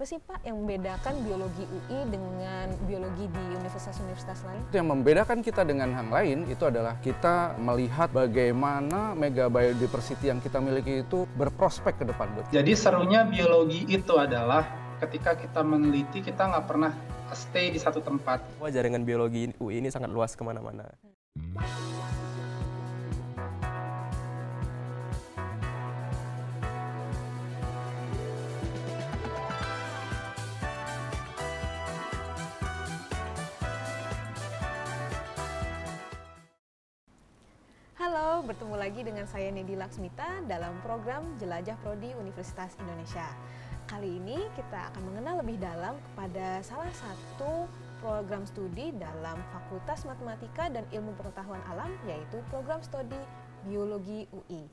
apa sih Pak yang membedakan biologi UI dengan biologi di universitas-universitas lain? Yang membedakan kita dengan yang lain itu adalah kita melihat bagaimana mega biodiversity yang kita miliki itu berprospek ke depan. Jadi serunya biologi itu adalah ketika kita meneliti, kita nggak pernah stay di satu tempat. Jaringan biologi UI ini sangat luas kemana-mana. Halo, bertemu lagi dengan saya Nedi Laksmita dalam program Jelajah Prodi Universitas Indonesia. Kali ini kita akan mengenal lebih dalam kepada salah satu program studi dalam Fakultas Matematika dan Ilmu Pengetahuan Alam, yaitu program studi Biologi UI.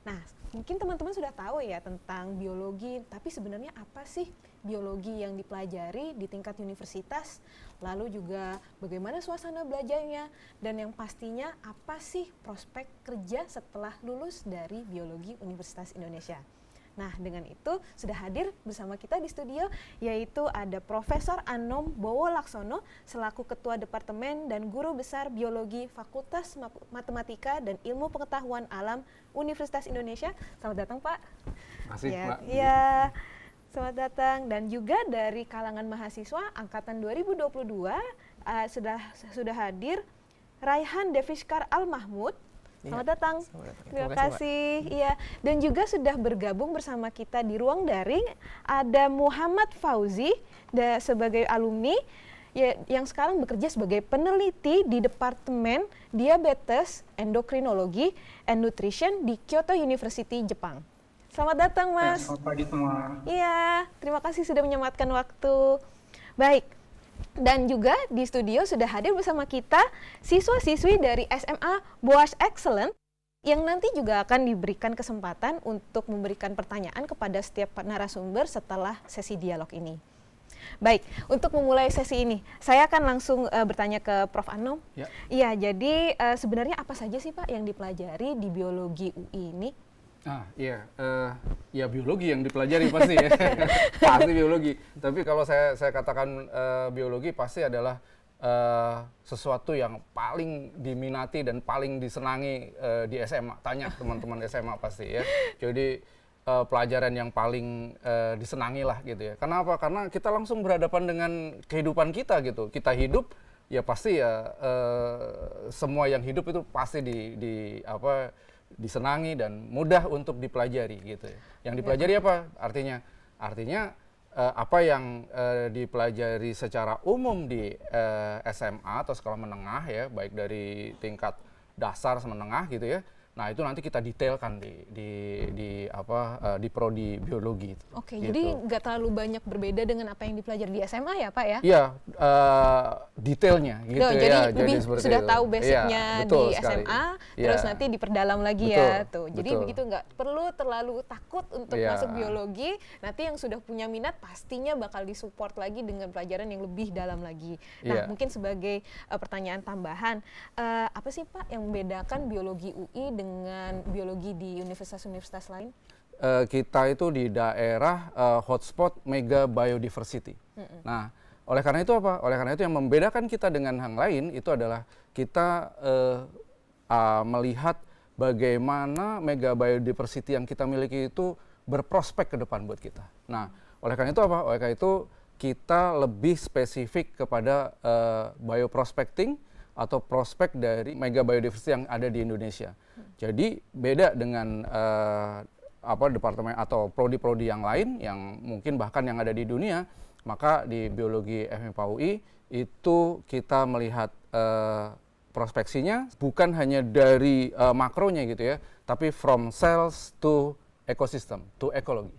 Nah, mungkin teman-teman sudah tahu ya tentang biologi, tapi sebenarnya apa sih biologi yang dipelajari di tingkat universitas? Lalu juga bagaimana suasana belajarnya? Dan yang pastinya apa sih prospek kerja setelah lulus dari Biologi Universitas Indonesia? Nah, dengan itu sudah hadir bersama kita di studio, yaitu ada Profesor Anom Bowo Laksono selaku Ketua Departemen dan Guru Besar Biologi Fakultas Matematika dan Ilmu Pengetahuan Alam Universitas Indonesia. Selamat datang Pak. Terima kasih Mbak. Ya, selamat datang. Dan juga dari kalangan mahasiswa Angkatan 2022 sudah hadir Raihan Deviskar Al-Mahmud. Selamat datang. Terima kasih. Iya. Dan juga sudah bergabung bersama kita di ruang daring ada Muhammad Fauzi sebagai alumni yang sekarang bekerja sebagai peneliti di Departemen Diabetes, Endokrinologi, and Nutrition di Kyoto University, Jepang. Selamat datang, Mas. Selamat pagi semua. Iya, terima kasih sudah menyempatkan waktu. Baik. Dan juga di studio sudah hadir bersama kita siswa-siswi dari SMA Boas Excellent yang nanti juga akan diberikan kesempatan untuk memberikan pertanyaan kepada setiap narasumber setelah sesi dialog ini. Baik, untuk memulai sesi ini, saya akan langsung bertanya ke Prof. Anom. Ya. Iya, jadi sebenarnya apa saja sih Pak yang dipelajari di biologi UI ini? Ya biologi yang dipelajari pasti ya, pasti biologi. Tapi kalau saya katakan biologi pasti adalah sesuatu yang paling diminati dan paling disenangi di SMA. Tanya teman-teman SMA pasti ya. Jadi pelajaran yang paling disenangi lah gitu ya. Kenapa? Karena kita langsung berhadapan dengan kehidupan kita gitu. Kita hidup ya pasti ya semua yang hidup itu pasti disenangi dan mudah untuk dipelajari gitu ya. Yang dipelajari apa? Artinya apa yang dipelajari secara umum di SMA atau sekolah menengah ya, baik dari tingkat dasar menengah gitu ya. Nah, itu nanti kita detailkan di prodi biologi itu. Oke, gitu. jadi nggak terlalu banyak berbeda dengan apa yang dipelajari di SMA ya Pak ya? Iya, detailnya gitu ya. Jadi lebih sudah itu. tahu basicnya ya, betul di sekali. SMA, Ya. terus nanti diperdalam lagi Betul, ya tuh. Jadi betul. begitu nggak perlu terlalu takut untuk Ya. masuk biologi. Nanti yang sudah punya minat pastinya bakal disupport lagi dengan pelajaran yang lebih dalam lagi. Nah, Ya. mungkin sebagai pertanyaan tambahan, apa sih Pak yang membedakan biologi UI dengan biologi di universitas-universitas lain? Kita itu di daerah hotspot mega biodiversity. Nah, oleh karena itu apa? Oleh karena itu yang membedakan kita dengan yang lain itu adalah kita melihat bagaimana mega biodiversity yang kita miliki itu berprospek ke depan buat kita. Nah, oleh karena itu apa? Oleh karena itu kita lebih spesifik kepada bioprospecting atau prospek dari mega biodiversity yang ada di Indonesia. Jadi beda dengan departemen atau prodi-prodi yang lain yang mungkin bahkan yang ada di dunia, maka di biologi FMIPA UI itu kita melihat prospeksinya bukan hanya dari makronya gitu ya, tapi from cells to ecosystem, to ecology.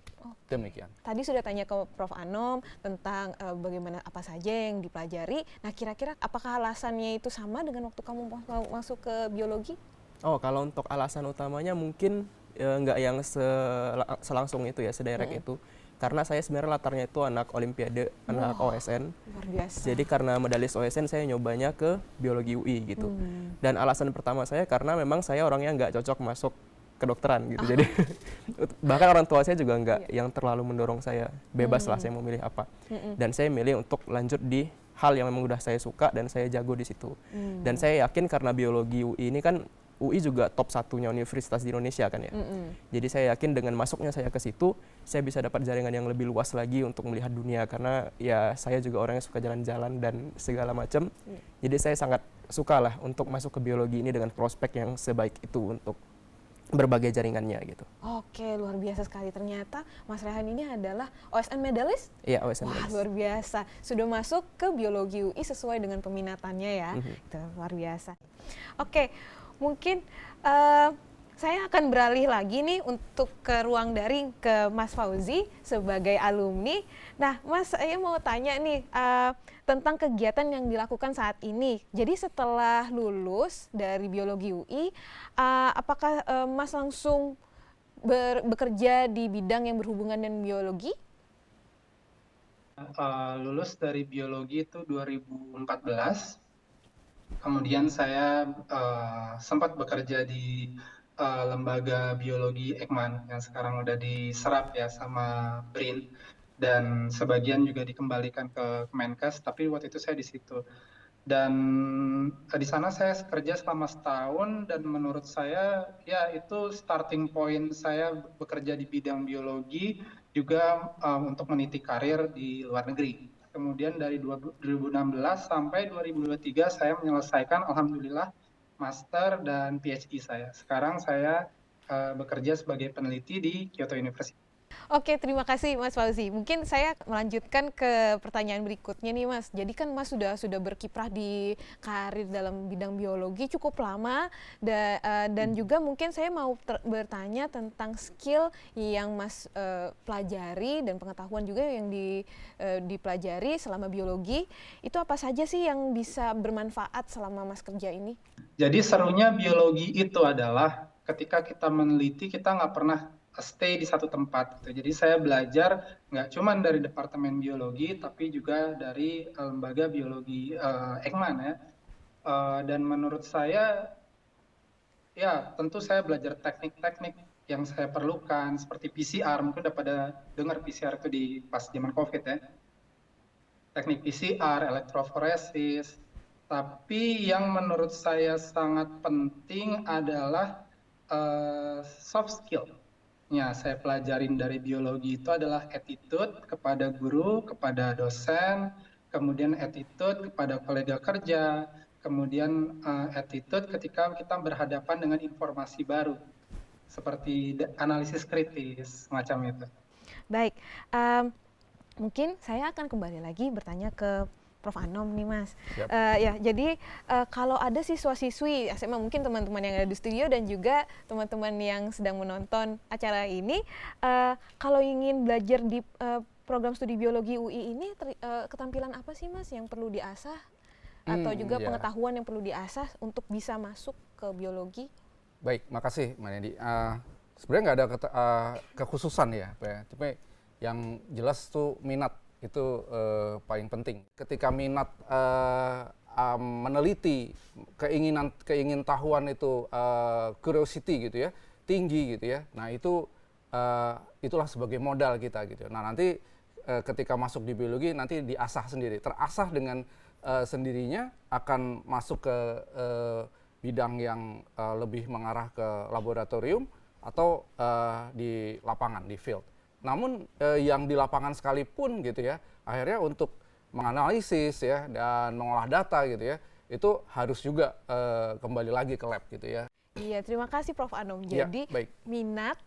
Demikian. Tadi sudah tanya ke Prof. Anom tentang bagaimana apa saja yang dipelajari. Nah, kira-kira apakah alasannya itu sama dengan waktu kamu masuk ke biologi? Oh, kalau untuk alasan utamanya mungkin nggak yang selangsung itu ya, sedirect itu. Karena saya sebenarnya latarnya itu anak olimpiade, anak OSN. Luar biasa. Jadi karena medalis OSN saya nyobanya ke biologi UI gitu. Dan alasan pertama saya karena memang saya orangnya nggak cocok masuk kedokteran gitu. Jadi bahkan orang tua saya juga nggak yang terlalu mendorong saya, bebas lah saya mau milih apa. Dan saya milih untuk lanjut di hal yang memang udah saya suka dan saya jago di situ. Dan saya yakin karena biologi UI ini kan, UI juga top satunya universitas di Indonesia kan ya. Jadi saya yakin dengan masuknya saya ke situ, saya bisa dapat jaringan yang lebih luas lagi untuk melihat dunia, karena ya saya juga orang yang suka jalan-jalan dan segala macam. Jadi saya sangat suka lah untuk masuk ke biologi ini dengan prospek yang sebaik itu untuk berbagai jaringannya gitu. Oke, luar biasa sekali. Ternyata Mas Rehan ini adalah OSN medalist? Iya, OSN Wah, medalist. luar biasa. Sudah masuk ke biologi UI sesuai dengan peminatannya ya. Itu luar biasa. Oke, mungkin saya akan beralih lagi nih untuk ke ruang daring ke Mas Fauzi sebagai alumni. Nah, Mas, saya mau tanya nih tentang kegiatan yang dilakukan saat ini. Jadi setelah lulus dari biologi UI, apakah Mas langsung bekerja di bidang yang berhubungan dengan biologi? Lulus dari biologi itu 2014. Kemudian saya sempat bekerja di lembaga biologi Eijkman yang sekarang udah diserap ya sama BRIN, dan sebagian juga dikembalikan ke Kemenkes, tapi waktu itu saya di situ. Dan di sana saya kerja selama setahun, dan menurut saya ya itu starting point saya bekerja di bidang biologi juga untuk meniti karir di luar negeri. Kemudian dari 2016 sampai 2023 saya menyelesaikan alhamdulillah master dan PhD saya. Sekarang saya bekerja sebagai peneliti di Kyoto University. Oke, terima kasih Mas Fauzi. Mungkin saya melanjutkan ke pertanyaan berikutnya nih Mas. Jadi kan Mas sudah berkiprah di karir dalam bidang biologi cukup lama, dan juga mungkin saya mau bertanya tentang skill yang Mas pelajari dan pengetahuan juga yang dipelajari selama biologi. Itu apa saja sih yang bisa bermanfaat selama Mas kerja ini? Jadi serunya biologi itu adalah ketika kita meneliti, kita nggak pernah stay di satu tempat gitu. Jadi saya belajar nggak cuma dari departemen biologi, tapi juga dari lembaga biologi Eijkman ya. Dan menurut saya, ya tentu saya belajar teknik-teknik yang saya perlukan seperti PCR. Mungkin udah pada dengar PCR itu di pas zaman COVID ya. Teknik PCR, elektroforesis. Tapi yang menurut saya sangat penting adalah soft skill. Ya, saya pelajarin dari biologi itu adalah attitude kepada guru, kepada dosen, kemudian attitude kepada kolega kerja, kemudian attitude ketika kita berhadapan dengan informasi baru, seperti analisis kritis, macam itu. Baik, mungkin saya akan kembali lagi bertanya ke Prof. Anom nih Mas. Ya, jadi kalau ada siswa-siswi SMA, mungkin teman-teman yang ada di studio dan juga teman-teman yang sedang menonton acara ini, kalau ingin belajar di program studi biologi UI ini, keterampilan apa sih Mas yang perlu diasah? Atau juga pengetahuan yang perlu diasah untuk bisa masuk ke biologi? Baik, makasih Mbak Nedi. Sebenarnya nggak ada kekhususan ya, tapi yang jelas tuh minat itu paling penting. Ketika minat meneliti, keingin tahuan itu curiosity gitu ya, tinggi gitu ya. Nah itulah sebagai modal kita gitu. Nah nanti ketika masuk di biologi nanti diasah sendiri, terasah dengan sendirinya akan masuk ke bidang yang lebih mengarah ke laboratorium atau di lapangan, di field. Namun yang di lapangan sekalipun gitu ya, akhirnya untuk menganalisis ya dan mengolah data gitu ya, itu harus juga kembali lagi ke lab gitu ya. Iya, terima kasih Prof. Anom. Jadi minat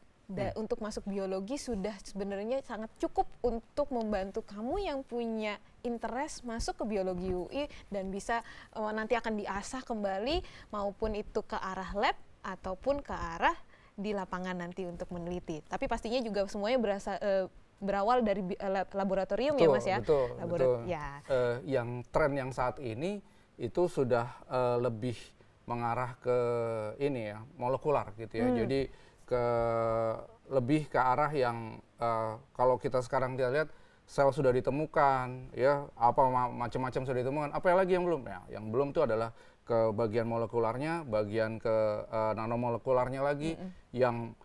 untuk masuk biologi sudah sebenarnya sangat cukup untuk membantu kamu yang punya interest masuk ke biologi UI dan bisa nanti akan diasah kembali, maupun itu ke arah lab ataupun ke arah di lapangan nanti untuk meneliti. Tapi pastinya juga semuanya berawal dari laboratorium. Betul, ya Mas ya? Betul. Ya. Yang tren yang saat ini itu sudah lebih mengarah ke ini ya, molekular gitu ya. Jadi lebih ke arah yang kalau kita sekarang lihat sel sudah ditemukan ya, apa macam-macam sudah ditemukan, apa lagi yang belum? Ya, yang belum itu adalah ke bagian molekularnya, bagian ke nanomolekularnya lagi, yang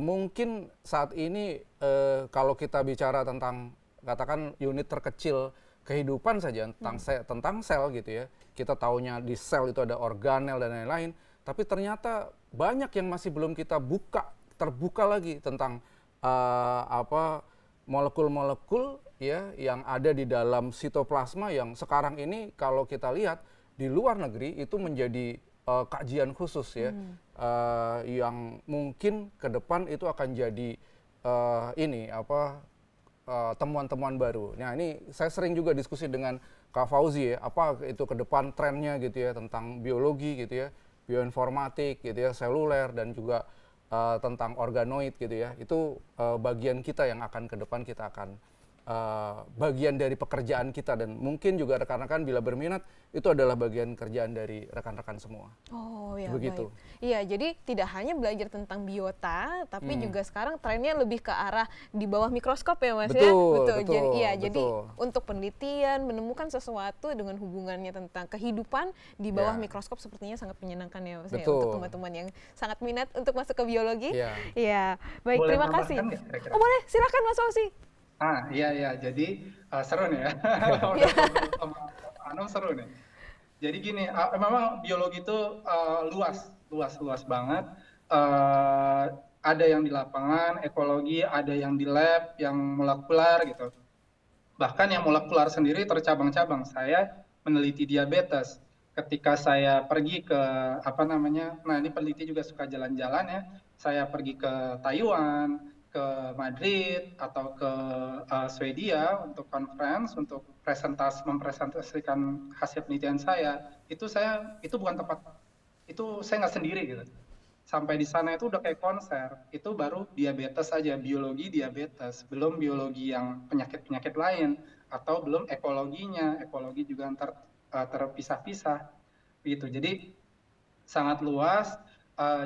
mungkin saat ini kalau kita bicara tentang katakan unit terkecil kehidupan saja tentang sel gitu ya, kita taunya di sel itu ada organel dan lain-lain, tapi ternyata banyak yang masih belum kita terbuka lagi tentang molekul-molekul ya yang ada di dalam sitoplasma yang sekarang ini kalau kita lihat di luar negeri itu menjadi kajian khusus ya, yang mungkin ke depan itu akan jadi temuan-temuan baru. Nah ini saya sering juga diskusi dengan Kak Fauzi ya, apa itu ke depan trennya gitu ya tentang biologi gitu ya, bioinformatik gitu ya, seluler dan juga tentang organoid gitu ya. Itu bagian kita yang akan ke depan kita akan bagian dari pekerjaan kita, dan mungkin juga rekan-rekan bila berminat itu adalah bagian kerjaan dari rekan-rekan semua. Oh ya, begitu. Baik. Iya, jadi tidak hanya belajar tentang biota, tapi juga sekarang trennya lebih ke arah di bawah mikroskop ya Mas ya. Betul. Jadi untuk penelitian menemukan sesuatu dengan hubungannya tentang kehidupan di bawah mikroskop sepertinya sangat menyenangkan ya Mas ya, untuk teman-teman yang sangat minat untuk masuk ke biologi. Iya. Baik, boleh terima kasih. Kira-kira? Oh boleh, silakan Mas Fauzi. Iya, jadi seru nih ya. Anum seru nih. Jadi gini, memang biologi itu luas banget. Ada yang di lapangan, ekologi, ada yang di lab, yang molekular gitu. Bahkan yang molekular sendiri tercabang-cabang. Saya meneliti diabetes. Ketika saya pergi ke nah ini peneliti juga suka jalan-jalan ya. Saya pergi ke Taiwan, ke Madrid atau ke Swedia untuk conference, untuk mempresentasikan hasil penelitian saya. Itu bukan tempat, itu saya nggak sendiri gitu. Sampai di sana itu udah kayak konser. Itu baru diabetes saja, biologi diabetes, belum biologi yang penyakit-penyakit lain, atau belum ekologinya. Ekologi juga terpisah-pisah gitu. Jadi sangat luas.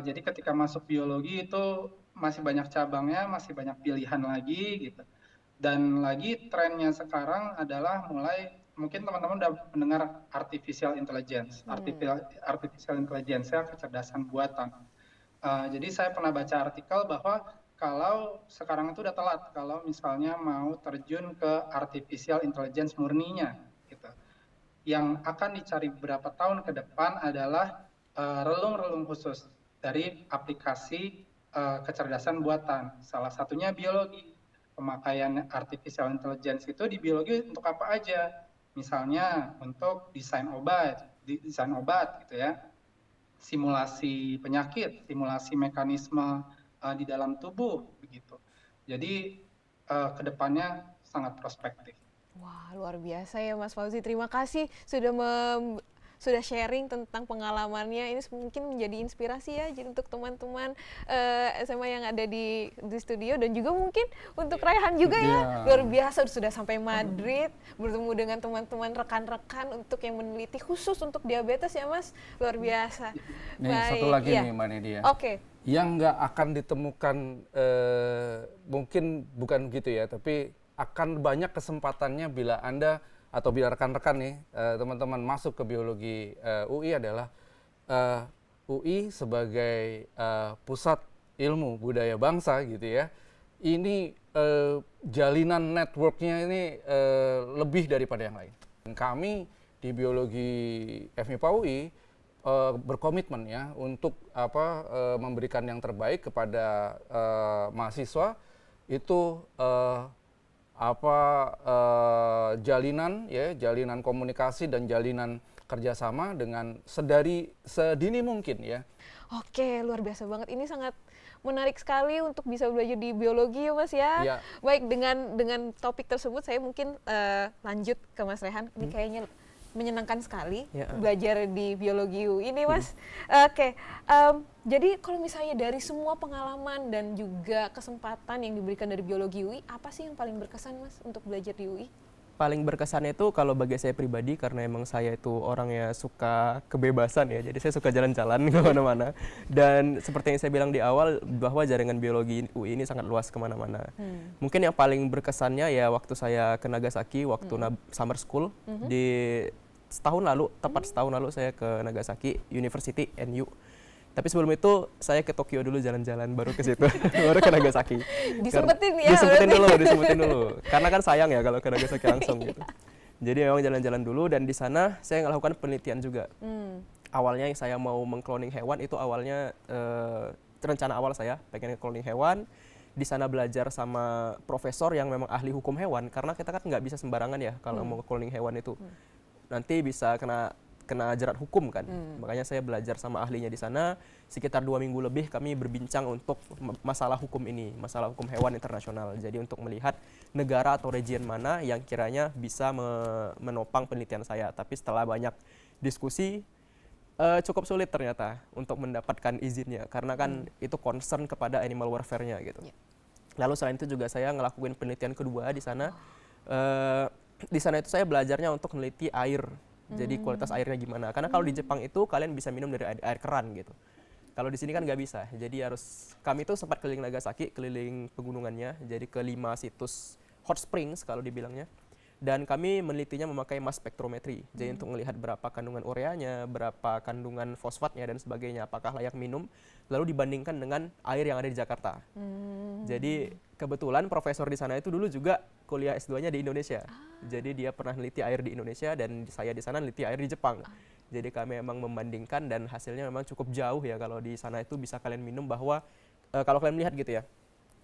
Jadi ketika masuk biologi itu masih banyak cabangnya, masih banyak pilihan lagi gitu. Dan lagi trennya sekarang adalah mungkin teman-teman udah mendengar artificial intelligence. Artificial intelligence ya, kecerdasan buatan. Jadi saya pernah baca artikel bahwa kalau sekarang itu udah telat kalau misalnya mau terjun ke artificial intelligence murninya gitu. Yang akan dicari beberapa tahun ke depan adalah relung-relung khusus dari aplikasi kecerdasan buatan. Salah satunya biologi. Pemakaian artificial intelligence itu di biologi untuk apa aja? Misalnya untuk desain obat gitu ya. Simulasi penyakit, simulasi mekanisme di dalam tubuh begitu. Jadi kedepannya sangat prospektif. Wah, luar biasa ya Mas Fauzi. Terima kasih sudah sharing tentang pengalamannya. Ini mungkin menjadi inspirasi ya jadi untuk teman-teman SMA yang ada di studio, dan juga mungkin untuk Raihan juga ya. Luar biasa sudah sampai Madrid bertemu dengan teman-teman rekan-rekan untuk yang meneliti khusus untuk diabetes ya Mas. Luar biasa. Nih, satu lagi nih Mbak Nidia. Oke. Yang nggak akan ditemukan mungkin bukan gitu ya, tapi akan banyak kesempatannya bila Anda atau bila rekan-rekan nih teman-teman masuk ke biologi UI adalah UI sebagai pusat ilmu budaya bangsa gitu ya. Ini jalinan networknya ini lebih daripada yang lain. Kami di biologi FMIPA UI berkomitmen ya untuk memberikan yang terbaik kepada mahasiswa itu jalinan komunikasi dan jalinan kerjasama dengan sedini mungkin ya. Oke, luar biasa banget. Ini sangat menarik sekali untuk bisa belajar di biologi ya Mas ya. Baik, dengan topik tersebut saya mungkin lanjut ke Mas Rehan. Ini kayaknya menyenangkan sekali belajar di biologi UI ini Mas. Oke, jadi kalau misalnya dari semua pengalaman dan juga kesempatan yang diberikan dari biologi UI, apa sih yang paling berkesan Mas untuk belajar di UI? Paling berkesan itu kalau bagi saya pribadi, karena emang saya itu orangnya suka kebebasan ya, jadi saya suka jalan-jalan kemana-mana. Dan seperti yang saya bilang di awal, bahwa jaringan biologi UI ini sangat luas kemana-mana. Mungkin yang paling berkesannya ya waktu saya ke Nagasaki, waktu summer school, tepat setahun lalu saya ke Nagasaki University NU. Tapi sebelum itu saya ke Tokyo dulu jalan-jalan, baru ke situ, baru ke Nagasaki. Disempetin ya. Disempetin dulu. Karena kan sayang ya kalau ke Nagasaki langsung gitu. Jadi memang jalan-jalan dulu, dan di sana saya melakukan penelitian juga. Awalnya yang saya mau mengkloning hewan itu awalnya rencana awal saya pengen cloning hewan. Di sana belajar sama profesor yang memang ahli hukum hewan, karena kita kan nggak bisa sembarangan ya kalau mau cloning hewan itu. Nanti bisa kena jerat hukum kan. Makanya saya belajar sama ahlinya di sana. Sekitar 2 minggu lebih kami berbincang untuk masalah hukum ini, masalah hukum hewan internasional. Jadi untuk melihat negara atau region mana yang kiranya bisa menopang penelitian saya. Tapi setelah banyak diskusi, cukup sulit ternyata untuk mendapatkan izinnya, karena kan itu concern kepada animal welfare-nya gitu. Lalu selain itu juga saya ngelakuin penelitian kedua di sana. Di sana itu saya belajarnya untuk meneliti air. Jadi kualitas airnya gimana? Karena kalau di Jepang itu kalian bisa minum dari air keran gitu. Kalau di sini kan nggak bisa. Jadi kami itu sempat keliling Nagasaki, keliling pegunungannya. Jadi ke 5 situs hot springs kalau dibilangnya. Dan kami menelitinya memakai mass spektrometri. Jadi untuk melihat berapa kandungan ureanya, berapa kandungan fosfatnya dan sebagainya, apakah layak minum, lalu dibandingkan dengan air yang ada di Jakarta. Jadi kebetulan profesor di sana itu dulu juga kuliah S2-nya di Indonesia. Jadi dia pernah neliti air di Indonesia, dan saya di sana neliti air di Jepang. Jadi kami memang membandingkan, dan hasilnya memang cukup jauh ya. Kalau di sana itu bisa kalian minum bahwa kalau kalian lihat gitu ya,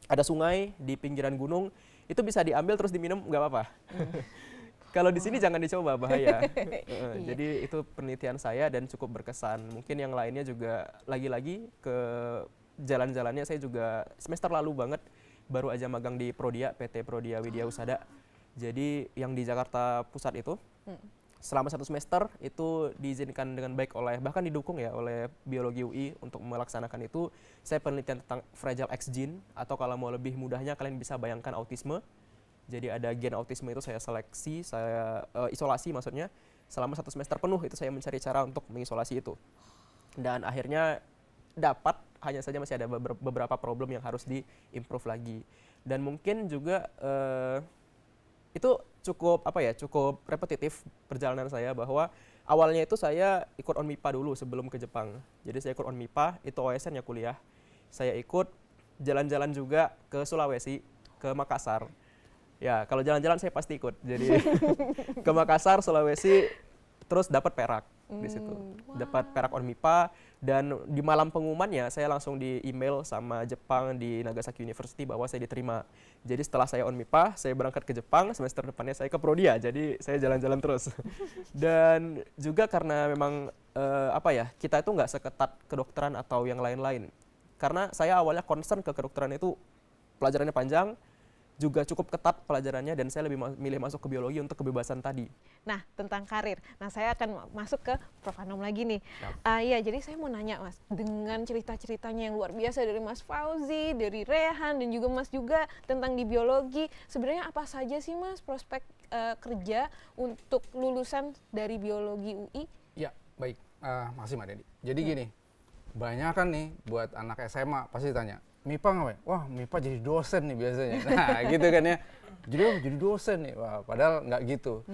ada sungai di pinggiran gunung, itu bisa diambil terus diminum nggak apa-apa. Kalau di sini jangan dicoba, bahaya. Jadi itu penelitian saya dan cukup berkesan. Mungkin yang lainnya juga lagi-lagi ke jalan-jalannya saya juga semester lalu banget baru aja magang di Prodia, PT Prodia Widya Usada. Jadi yang di Jakarta Pusat itu selama 1 semester itu diizinkan dengan baik bahkan didukung ya oleh Biologi UI untuk melaksanakan itu. Saya penelitian tentang Fragile X gene, atau kalau mau lebih mudahnya kalian bisa bayangkan autisme. Jadi ada gen autisme itu saya seleksi, saya isolasi maksudnya. Selama 1 semester penuh itu saya mencari cara untuk mengisolasi itu. Dan akhirnya dapat, hanya saja masih ada beberapa problem yang harus di-improve lagi. Dan mungkin juga itu cukup repetitif perjalanan saya, bahwa awalnya itu saya ikut ONMIPA dulu sebelum ke Jepang. Jadi saya ikut ONMIPA, itu OSN ya kuliah. Saya ikut jalan-jalan juga ke Sulawesi, ke Makassar. Ya, kalau jalan-jalan saya pasti ikut. Jadi ke Makassar, Sulawesi, terus dapat perak di situ. Dapat perak ONMIPA, dan di malam pengumumannya saya langsung di email sama Jepang di Nagasaki University bahwa saya diterima. Jadi setelah saya ONMIPA, saya berangkat ke Jepang, semester depannya saya ke Prodia. Jadi saya jalan-jalan terus. Dan juga karena memang kita itu nggak seketat kedokteran atau yang lain-lain. Karena saya awalnya concern ke kedokteran itu pelajarannya panjang, juga cukup ketat pelajarannya, dan saya lebih milih masuk ke biologi untuk kebebasan tadi. Nah, tentang karir. Nah, saya akan masuk ke Prof. Anom lagi nih. Iya, jadi saya mau nanya Mas, dengan cerita-ceritanya yang luar biasa dari Mas Fauzi, dari Rehan, dan juga Mas juga tentang di biologi, sebenarnya apa saja sih Mas prospek kerja untuk lulusan dari biologi UI? Ya, baik. Makasih Mbak Dedi. Jadi gini, banyak kan nih buat anak SMA pasti tanya, MIPA ngapain? Wah, MIPA jadi dosen nih biasanya. Nah, gitu kan ya. Jadi dosen nih. Wah, padahal nggak gitu.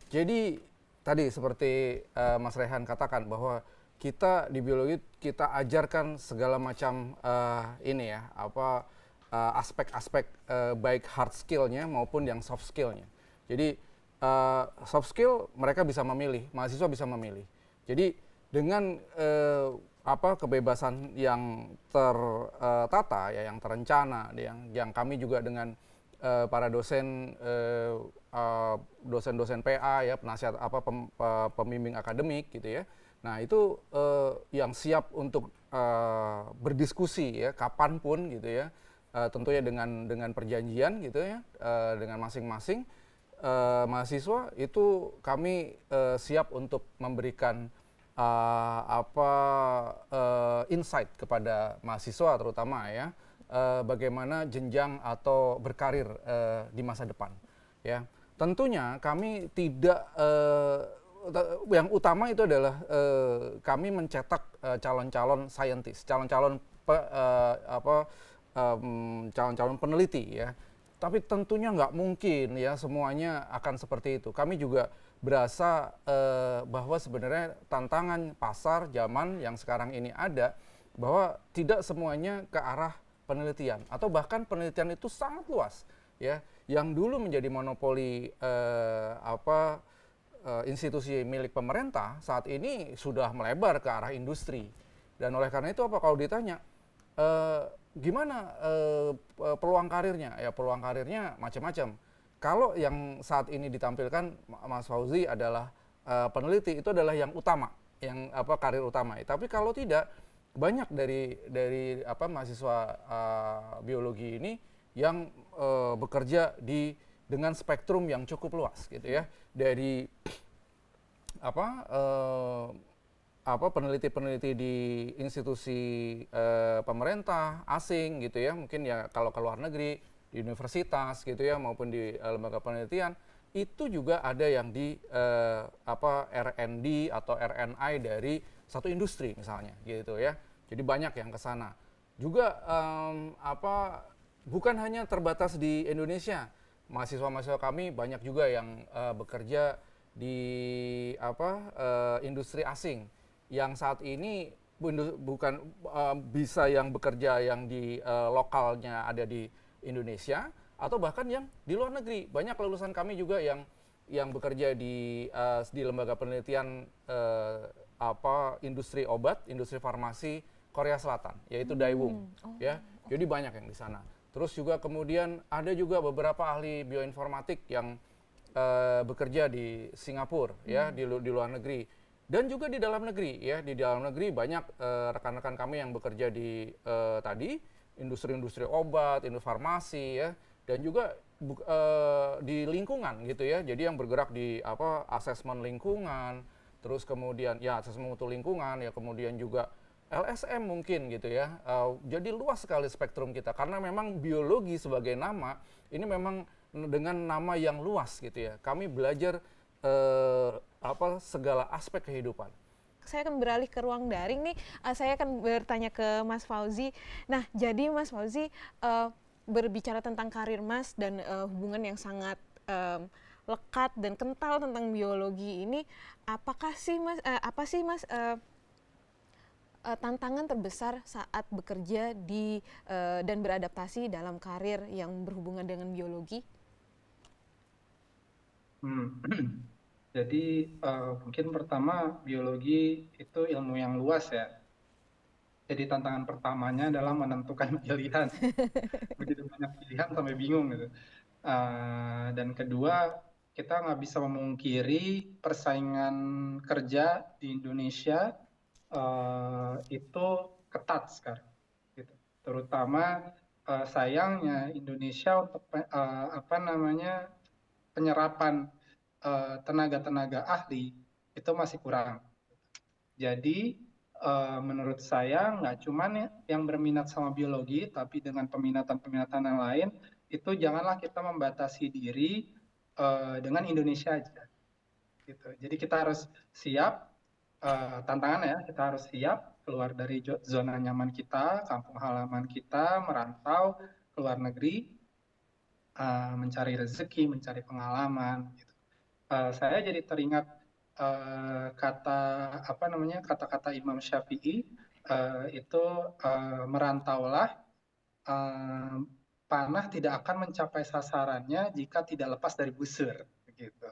Jadi tadi seperti Mas Rehan katakan bahwa kita di biologi kita ajarkan segala macam aspek-aspek baik hard skill-nya maupun yang soft skill-nya. Jadi soft skill mereka bisa memilih, mahasiswa bisa memilih. Jadi dengan kebebasan yang tertata ya, yang terencana, yang kami juga dengan para dosen dosen PA ya, penasihat pembimbing akademik gitu ya. Nah, itu yang siap untuk berdiskusi ya kapanpun gitu ya. Tentunya dengan perjanjian gitu ya, dengan masing-masing mahasiswa itu kami siap untuk memberikan insight kepada mahasiswa terutama ya, bagaimana jenjang atau berkarir di masa depan ya. Tentunya kami tidak yang utama itu adalah kami mencetak calon-calon saintis, calon-calon peneliti ya. Tapi tentunya nggak mungkin ya semuanya akan seperti itu. Kami juga berasa bahwa sebenarnya tantangan pasar zaman yang sekarang ini ada, bahwa tidak semuanya ke arah penelitian, atau bahkan penelitian itu sangat luas ya. Yang dulu menjadi monopoli institusi milik pemerintah, saat ini sudah melebar ke arah industri. Dan oleh karena itu kalau ditanya gimana peluang karirnya? Ya peluang karirnya macam-macam. Kalau yang saat ini ditampilkan Mas Fauzi adalah peneliti, itu adalah yang utama, yang karir utama. Tapi kalau tidak, banyak dari mahasiswa biologi ini yang bekerja dengan spektrum yang cukup luas gitu ya. Dari peneliti-peneliti di institusi pemerintah asing gitu ya, mungkin ya kalau ke luar negeri di universitas gitu ya, maupun di lembaga penelitian, itu juga ada yang di R&D atau RNI dari satu industri misalnya gitu ya. Jadi banyak yang ke sana. Juga bukan hanya terbatas di Indonesia. Mahasiswa-mahasiswa kami banyak juga yang bekerja di industri asing, yang saat ini bukan bisa yang bekerja yang di lokalnya ada di Indonesia, atau bahkan yang di luar negeri. Banyak lulusan kami juga yang bekerja di lembaga penelitian industri obat, industri farmasi Korea Selatan, yaitu Daewoo ya. Jadi banyak yang di sana. Terus juga kemudian ada juga beberapa ahli bioinformatik yang bekerja di Singapura ya, di luar negeri. Dan juga di dalam negeri ya, di dalam negeri banyak rekan-rekan kami yang bekerja di industri-industri obat, industri farmasi ya, dan juga di lingkungan gitu ya. Jadi yang bergerak di asesmen lingkungan, terus kemudian ya asesmen mutu lingkungan ya, kemudian juga LSM mungkin gitu ya. Jadi luas sekali spektrum kita, karena memang biologi sebagai nama ini memang dengan nama yang luas gitu ya. Kami belajar segala aspek kehidupan. Saya akan beralih ke ruang daring nih. Saya akan bertanya ke Mas Fauzi. Nah, jadi Mas Fauzi berbicara tentang karir Mas dan hubungan yang sangat lekat dan kental tentang biologi ini, apa sih Mas tantangan terbesar saat bekerja dan beradaptasi dalam karir yang berhubungan dengan biologi? Jadi mungkin pertama, biologi itu ilmu yang luas ya. Jadi tantangan pertamanya adalah menentukan pilihan. Begitu banyak pilihan sampai bingung gitu. Dan kedua, kita nggak bisa memungkiri persaingan kerja di Indonesia itu ketat sekarang. Gitu. Terutama sayangnya Indonesia untuk penyerapan tenaga-tenaga ahli itu masih kurang. Jadi menurut saya nggak cuma yang berminat sama biologi, tapi dengan peminatan-peminatan yang lain, itu janganlah kita membatasi diri dengan Indonesia aja. Gitu. Jadi kita harus siap, tantangan ya, kita harus siap keluar dari zona nyaman kita, kampung halaman kita, merantau ke luar negeri, mencari rezeki, mencari pengalaman. Gitu. Saya jadi teringat kata-kata Imam Syafi'i, itu merantaulah, panah tidak akan mencapai sasarannya jika tidak lepas dari busur, gitu.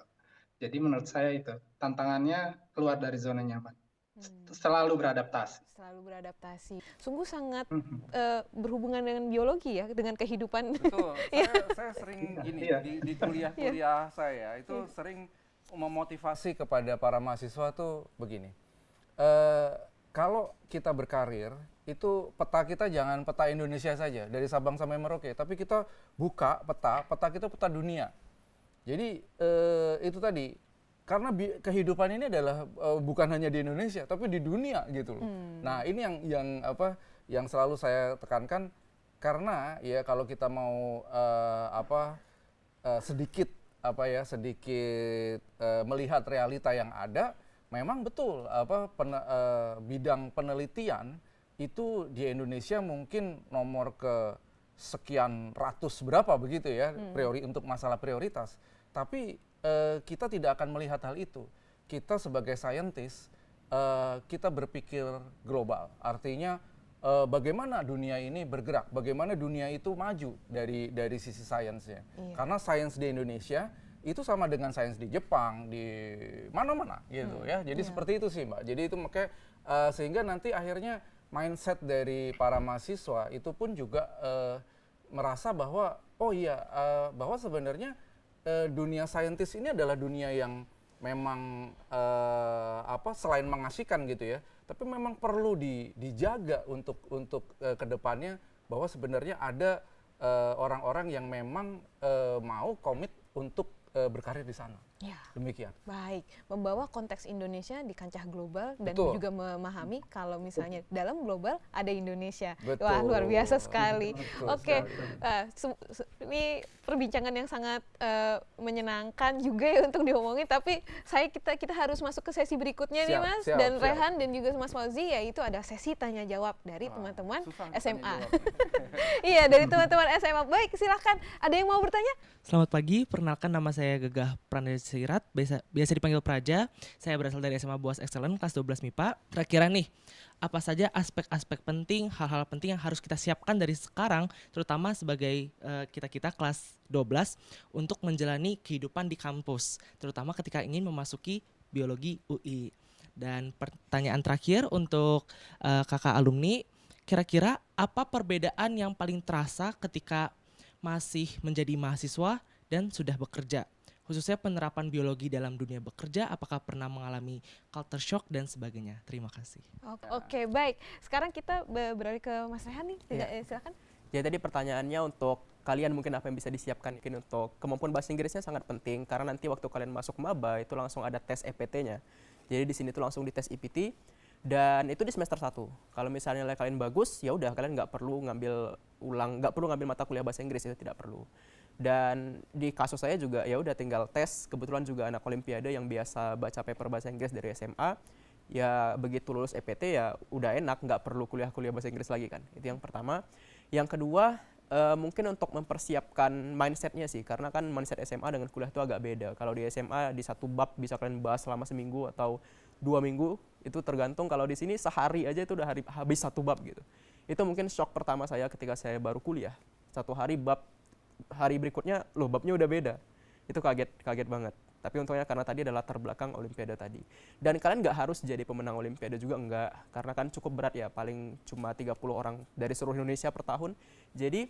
Jadi menurut saya itu tantangannya keluar dari zona nyaman, selalu beradaptasi. Selalu beradaptasi. Sungguh sangat berhubungan dengan biologi ya, dengan kehidupan. Betul. Saya sering di kuliah-kuliah saya itu sering memotivasi kepada para mahasiswa tuh begini. Kalau kita berkarir, itu peta kita jangan peta Indonesia saja dari Sabang sampai Merauke, tapi kita buka peta kita peta dunia. Jadi itu tadi, karena kehidupan ini adalah bukan hanya di Indonesia tapi di dunia gitu loh. Nah, ini yang selalu saya tekankan, karena ya kalau kita mau sedikit melihat realita yang ada, memang betul bidang penelitian itu di Indonesia mungkin nomor sekian ratus berapa begitu ya untuk masalah prioritas. Tapi kita tidak akan melihat hal itu. Kita sebagai scientist kita berpikir global. Artinya bagaimana dunia ini bergerak, bagaimana dunia itu maju dari sisi sainsnya. Karena sains di Indonesia itu sama dengan sains di Jepang, di mana-mana gitu ya. Jadi seperti itu sih Mbak. Jadi itu makanya sehingga nanti akhirnya mindset dari para mahasiswa itu pun juga merasa bahwa bahwa sebenarnya dunia saintis ini adalah dunia yang memang selain mengasihkan gitu ya, tapi memang perlu dijaga untuk kedepannya, bahwa sebenarnya ada orang-orang yang memang mau komit untuk berkarir di sana. Ya. Demikian. Baik, membawa konteks Indonesia di kancah global dan Betul. juga memahami kalau misalnya dalam global ada Indonesia. Betul. Wah, luar biasa sekali. Betul Oke, sekali. ini perbincangan yang sangat menyenangkan juga ya untuk diomongin, tapi kita harus masuk ke sesi berikutnya nih Mas, dan Rehan dan juga Mas Fauzi, yaitu ada sesi tanya jawab dari teman-teman SMA. Iya, dari teman-teman SMA. Baik, silahkan. Ada yang mau bertanya? Selamat pagi, perkenalkan nama saya Gegah Pranesirat, biasa dipanggil Praja. Saya berasal dari SMA Boas Excellent, kelas 12 MIPA. Kira-kira nih, apa saja aspek-aspek penting, hal-hal penting yang harus kita siapkan dari sekarang, terutama sebagai kita-kita kelas 12, untuk menjalani kehidupan di kampus, terutama ketika ingin memasuki biologi UI. Dan pertanyaan terakhir untuk kakak alumni, kira-kira apa perbedaan yang paling terasa ketika masih menjadi mahasiswa dan sudah bekerja, khususnya penerapan biologi dalam dunia bekerja, apakah pernah mengalami culture shock dan sebagainya? Terima kasih. Oke, baik. Sekarang kita beralih ke Mas Rehan nih. Silakan. Jadi tadi pertanyaannya untuk kalian mungkin apa yang bisa disiapkan, mungkin untuk kemampuan bahasa Inggrisnya sangat penting karena nanti waktu kalian masuk maba itu langsung ada tes EPT-nya. Jadi di sini tuh langsung dites EPT. Dan itu di semester 1. Kalau misalnya nilai kalian bagus, ya udah kalian nggak perlu ngambil mata kuliah bahasa Inggris, itu tidak perlu. Dan di kasus saya juga ya udah tinggal tes. Kebetulan juga anak olimpiade yang biasa baca paper bahasa Inggris dari SMA. Ya begitu lulus EPT ya udah enak, nggak perlu kuliah bahasa Inggris lagi kan. Itu yang pertama. Yang kedua, mungkin untuk mempersiapkan mindsetnya sih, karena kan mindset SMA dengan kuliah itu agak beda. Kalau di SMA di satu bab bisa kalian bahas selama seminggu atau 2 minggu, itu tergantung. Kalau di sini sehari aja itu udah habis satu bab gitu. Itu mungkin shock pertama saya ketika saya baru kuliah. Satu hari hari berikutnya loh babnya udah beda. Itu kaget banget. Tapi untungnya karena tadi ada latar belakang olimpiade tadi. Dan kalian nggak harus jadi pemenang olimpiade juga, enggak. Karena kan cukup berat ya, paling cuma 30 orang dari seluruh Indonesia per tahun. Jadi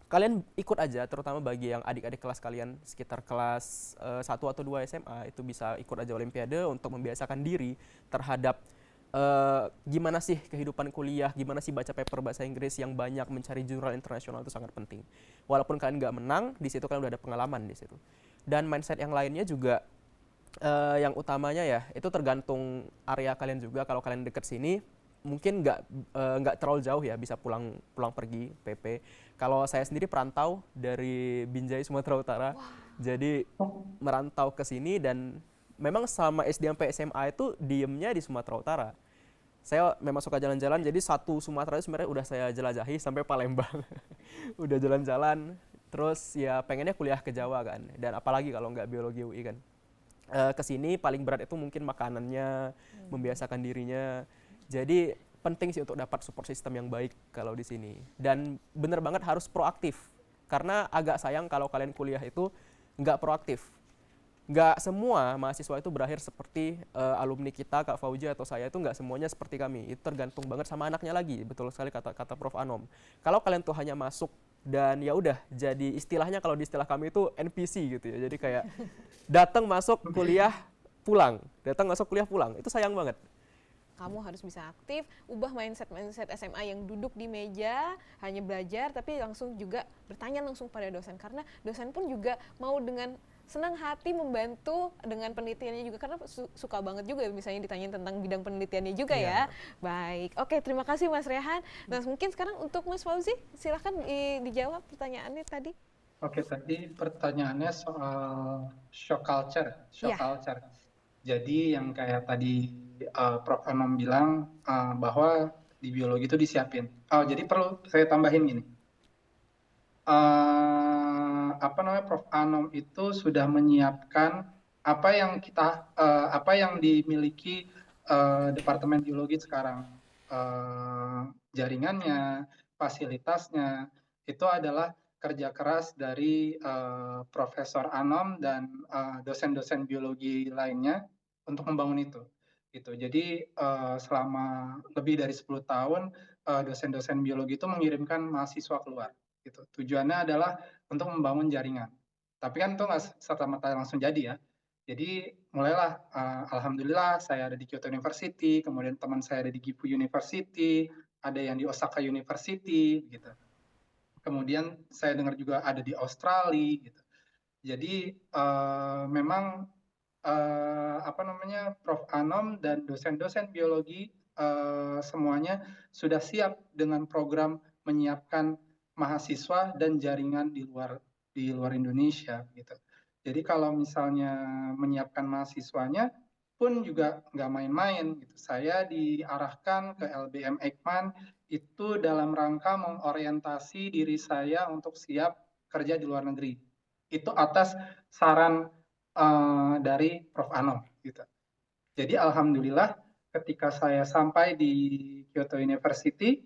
kalian ikut aja, terutama bagi yang adik-adik kelas kalian sekitar kelas 1 atau 2 SMA, itu bisa ikut aja olimpiade untuk membiasakan diri terhadap gimana sih kehidupan kuliah, gimana sih baca paper bahasa Inggris yang banyak, mencari jurnal internasional itu sangat penting. Walaupun kalian nggak menang, di situ kalian udah ada pengalaman di situ. Dan mindset yang lainnya juga yang utamanya ya, itu tergantung area kalian juga. Kalau kalian deket sini, mungkin nggak terlalu jauh ya, bisa pulang pergi PP. Kalau saya sendiri perantau dari Binjai, Sumatera Utara. Jadi merantau ke sini dan memang selama SD sampai SMA itu diemnya di Sumatera Utara. Saya memang suka jalan-jalan, jadi satu Sumatera itu sebenarnya udah saya jelajahi sampai Palembang. Udah jalan-jalan, terus ya pengennya kuliah ke Jawa kan. Dan apalagi kalau nggak biologi UI kan. Kesini paling berat itu mungkin makanannya, membiasakan dirinya. Jadi penting sih untuk dapat support system yang baik kalau di sini. Dan bener banget harus proaktif. Karena agak sayang kalau kalian kuliah itu nggak proaktif. Nggak semua mahasiswa itu berakhir seperti alumni kita, Kak Fauji atau saya, itu nggak semuanya seperti kami. Itu tergantung banget sama anaknya lagi. Betul sekali kata Prof. Anom. Kalau kalian tuh hanya masuk dan ya udah jadi istilahnya, kalau di istilah kami itu NPC gitu ya. Jadi kayak datang masuk kuliah pulang, itu sayang banget. Kamu harus bisa aktif, ubah mindset SMA yang duduk di meja hanya belajar, tapi langsung juga bertanya langsung pada dosen, karena dosen pun juga mau dengan senang hati membantu dengan penelitiannya juga, karena suka banget juga misalnya ditanyain tentang bidang penelitiannya juga ya. Baik, oke, terima kasih Mas Rehan. Nah mungkin sekarang untuk Mas Fauzi, silahkan dijawab pertanyaannya tadi. Oke, tadi pertanyaannya soal shock culture. Jadi yang kayak tadi Prof. Anom bilang bahwa di biologi itu disiapin. Oh, jadi perlu saya tambahin gini. Prof Anom itu sudah menyiapkan apa yang dimiliki Departemen Biologi sekarang, jaringannya, fasilitasnya, itu adalah kerja keras dari Profesor Anom dan dosen-dosen biologi lainnya untuk membangun itu. Gitu. Jadi selama lebih dari 10 tahun dosen-dosen biologi itu mengirimkan mahasiswa keluar. Gitu. Tujuannya adalah untuk membangun jaringan. Tapi kan itu nggak serta-merta langsung jadi ya. Jadi mulailah, alhamdulillah saya ada di Kyoto University, kemudian teman saya ada di Gifu University, ada yang di Osaka University, gitu. Kemudian saya dengar juga ada di Australia, gitu. Jadi memang Prof Anom dan dosen-dosen biologi semuanya sudah siap dengan program menyiapkan mahasiswa dan jaringan di luar Indonesia, gitu. Jadi kalau misalnya menyiapkan mahasiswanya pun juga nggak main-main, gitu. Saya diarahkan ke LBM Eijkman itu dalam rangka mengorientasi diri saya untuk siap kerja di luar negeri. Itu atas saran dari Prof Anom, gitu. Jadi alhamdulillah ketika saya sampai di Kyoto University,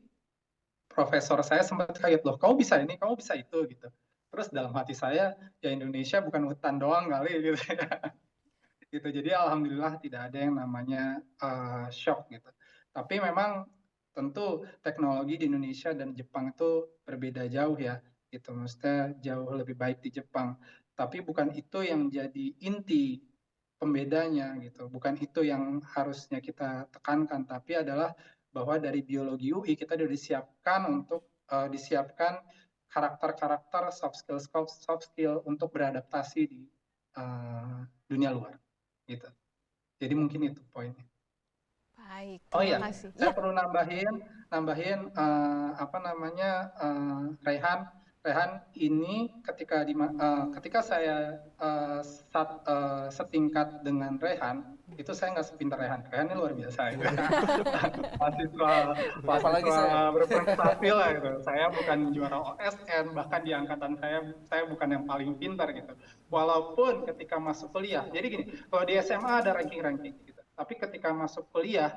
profesor saya sempat kaget, loh kamu bisa ini, kamu bisa itu, gitu. Terus dalam hati saya, ya Indonesia bukan hutan doang kali, gitu ya. Gitu. Jadi alhamdulillah tidak ada yang namanya shock, gitu. Tapi memang tentu teknologi di Indonesia dan Jepang itu berbeda jauh ya, gitu. Maksudnya jauh lebih baik di Jepang. Tapi bukan itu yang jadi inti pembedanya, gitu. Bukan itu yang harusnya kita tekankan, tapi adalah bahwa dari biologi UI kita sudah disiapkan untuk disiapkan karakter-karakter soft skill untuk beradaptasi di dunia luar, gitu. Jadi mungkin itu poinnya. Baik, Oh terima iya, kasih. saya Ya, perlu nambahin Rehan. Rehan ini ketika saya setingkat dengan Rehan, itu saya nggak sepintar Rehan. Rehan ini luar biasa, gitu. mahasiswa Apalagi mahasiswa saya. berprestasi lah, gitu. Saya bukan juara OSN, bahkan di angkatan saya bukan yang paling pintar, gitu. Walaupun ketika masuk kuliah, jadi gini, kalau di SMA ada ranking-ranking, gitu. Tapi ketika masuk kuliah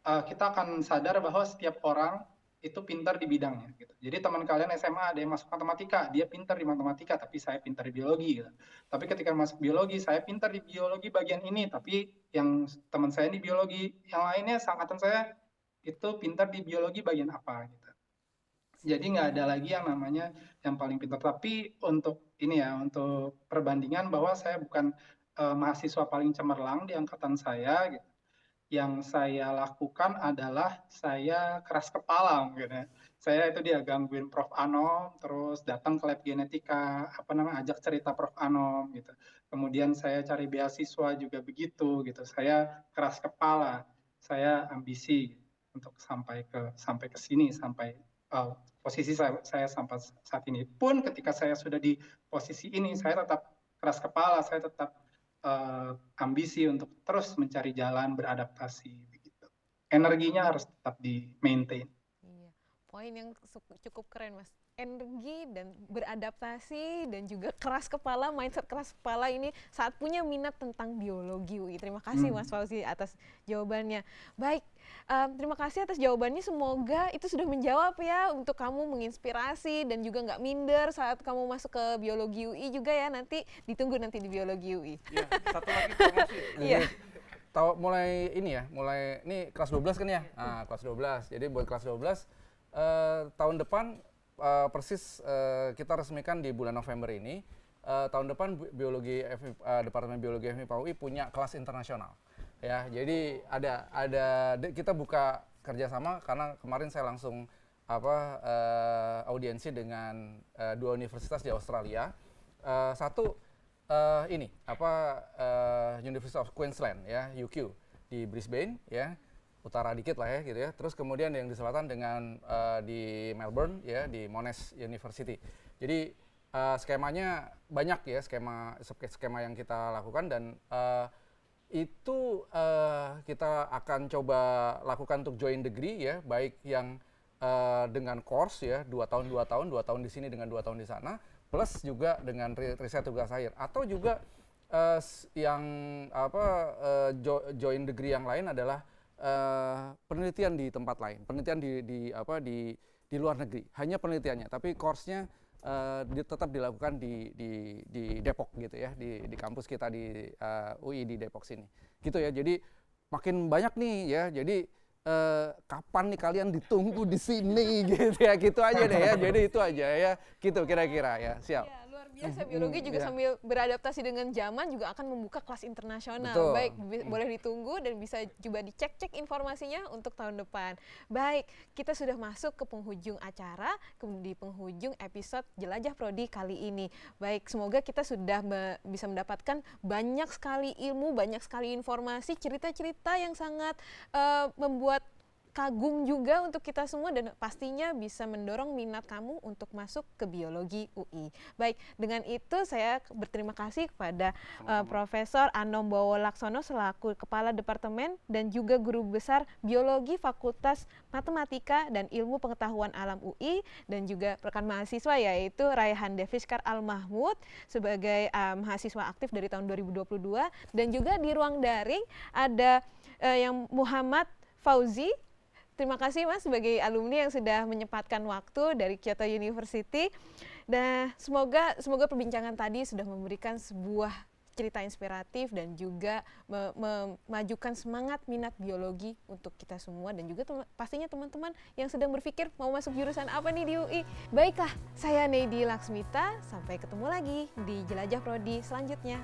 kita akan sadar bahwa setiap orang itu pintar di bidangnya, gitu. Jadi teman kalian SMA ada yang masuk matematika, dia pintar di matematika, tapi saya pintar di biologi, gitu. Tapi ketika masuk biologi, saya pintar di biologi bagian ini, tapi yang teman saya di biologi yang lainnya, seangkatan saya itu pintar di biologi bagian apa, gitu. Jadi nggak ada lagi yang namanya yang paling pintar. Tapi untuk ini ya, untuk perbandingan bahwa saya bukan mahasiswa paling cemerlang di angkatan saya, gitu. Yang saya lakukan adalah saya keras kepala mungkin ya. Saya itu dia gangguin Prof Anom, terus datang ke lab genetika, ajak cerita Prof Anom, gitu. Kemudian saya cari beasiswa juga begitu, gitu. Saya keras kepala, saya ambisi untuk sampai ke sini, sampai posisi saya sampai saat ini. Pun ketika saya sudah di posisi ini, saya tetap keras kepala, saya tetap ambisi untuk terus mencari jalan beradaptasi, begitu. Energinya harus tetap di maintain. iya. Poin yang cukup keren, Mas. Energi dan beradaptasi dan juga keras kepala, mindset keras kepala ini saat punya minat tentang biologi UI. Terima kasih Mas Fauzi atas jawabannya. Baik, terima kasih atas jawabannya. Semoga itu sudah menjawab ya untuk kamu, menginspirasi dan juga nggak minder saat kamu masuk ke biologi UI juga ya. Nanti ditunggu nanti di biologi UI. Ya, satu lagi promosi. Iya. Tahu mulai ini ya, mulai ini kelas 12 kan ya? Nah, kelas 12. Jadi buat kelas 12 tahun depan persis kita resmikan di bulan November ini. Tahun depan Departemen Biologi FMIPA UI punya kelas internasional. Ya, jadi kita buka kerjasama karena kemarin saya langsung audiensi dengan 2 universitas di Australia. Satu University of Queensland ya, UQ di Brisbane ya, utara dikit lah ya gitu ya. Terus kemudian yang di selatan dengan di Melbourne ya, di Monash University. Jadi skemanya banyak ya, skema yang kita lakukan, dan itu kita akan coba lakukan untuk joint degree ya, baik yang dengan course ya 2 tahun 2 tahun di sini dengan 2 tahun di sana, plus juga dengan riset tugas akhir, atau juga yang join degree yang lain adalah penelitian di tempat lain, penelitian di luar negeri, hanya penelitiannya, tapi course-nya tetap dilakukan di Depok gitu ya, di kampus kita di UI di Depok sini, gitu ya. Jadi makin banyak nih ya, jadi kapan nih kalian ditunggu di sini gitu ya, gitu aja deh ya. Jadi itu aja ya, gitu kira-kira ya. Siap. Ya, luar biasa biologi juga sambil beradaptasi dengan zaman juga akan membuka kelas internasional. Betul. Baik, boleh ditunggu dan bisa juga dicek-cek informasinya untuk tahun depan. Baik, kita sudah masuk ke penghujung acara, di penghujung episode Jelajah Prodi kali ini. Baik, semoga kita sudah bisa mendapatkan banyak sekali ilmu, banyak sekali informasi, cerita-cerita yang sangat membuat kagum juga untuk kita semua dan pastinya bisa mendorong minat kamu untuk masuk ke biologi UI. Baik, dengan itu saya berterima kasih kepada Profesor Anom Bowo Laksono selaku Kepala Departemen dan juga Guru Besar Biologi Fakultas Matematika dan Ilmu Pengetahuan Alam UI, dan juga rekan mahasiswa yaitu Raihan Deviskar Al-Mahmud sebagai mahasiswa aktif dari tahun 2022, dan juga di ruang daring ada yang Muhammad Fauzi. Terima kasih Mas sebagai alumni yang sudah menyempatkan waktu dari Kyoto University. Dan semoga perbincangan tadi sudah memberikan sebuah cerita inspiratif dan juga memajukan semangat minat biologi untuk kita semua, dan juga pastinya teman-teman yang sedang berpikir mau masuk jurusan apa nih di UI. Baiklah, saya Nedi Laksmita, sampai ketemu lagi di Jelajah Prodi selanjutnya.